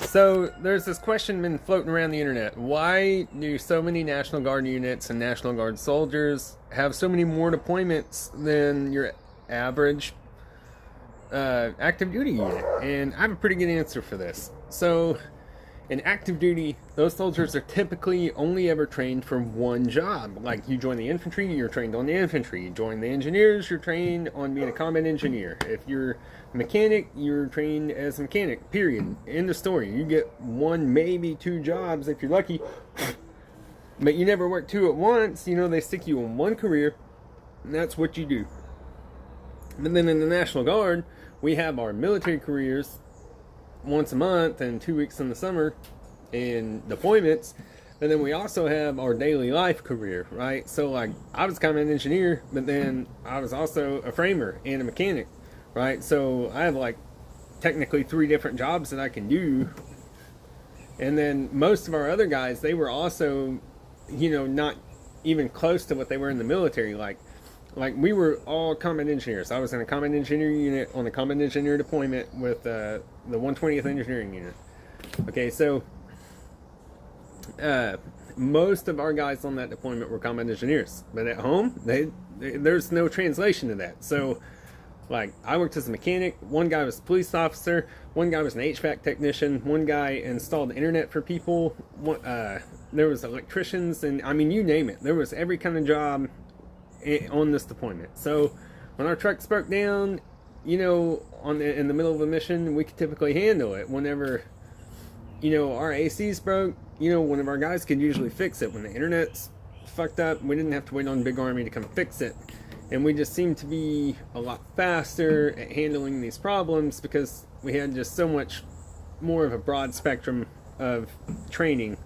So there's this question been floating around the internet. Why do so many National Guard units and National Guard soldiers have so many more deployments than your average active duty unit? And I have a pretty good answer for this. So in active duty, those soldiers are typically only ever trained for one job. Like, you join the infantry, you're trained on the infantry. You join the engineers, you're trained on being a combat engineer. If you're a mechanic, you're trained as a mechanic, period. End of story. You get one, maybe two jobs if you're lucky, but you never work two at once. They stick you in one career, and that's what you do. But then in the National Guard, we have our military careers once a month and 2 weeks in the summer in deployments, and then we also have our daily life career, right? So, like, I was kind of an engineer, but then I was also a framer and a mechanic, right? So I have, like, technically 3 different jobs that I can do. And then most of our other guys, they were also, not even close to what they were in the military. Like we were all combat engineers. I was in a combat engineer unit on a combat engineer deployment with the 120th Engineering Unit. Okay, so most of our guys on that deployment were combat engineers, but at home, there's no translation to that. So, like, I worked as a mechanic. One guy was a police officer. One guy was an HVAC technician. One guy installed the internet for people. There was electricians, and I mean, you name it. There was every kind of job on this deployment. So when our trucks broke down, in the middle of a mission, we could typically handle it. Whenever, our ACs broke, one of our guys could usually fix it. When the internet's fucked up, we didn't have to wait on Big Army to come fix it. And we just seemed to be a lot faster at handling these problems because we had just so much more of a broad spectrum of training,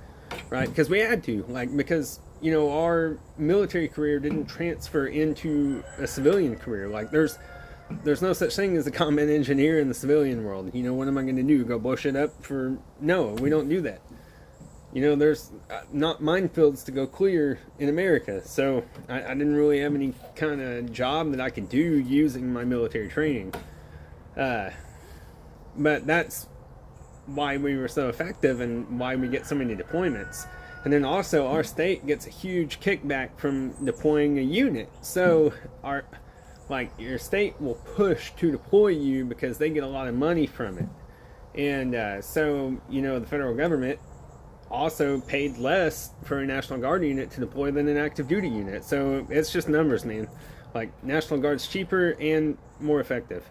right? Because we had to, because our military career didn't transfer into a civilian career. Like, there's no such thing as a combat engineer in the civilian world. What am I going to do? Go blow shit up for? No, we don't do that. There's not minefields to go clear in America. So I didn't really have any kind of job that I could do using my military training. But that's why we were so effective and why we get so many deployments. And then also, our state gets a huge kickback from deploying a unit. So your state will push to deploy you because they get a lot of money from it. And so the federal government also paid less for a National Guard unit to deploy than an active duty unit. So it's just numbers, man. Like, National Guard's cheaper and more effective.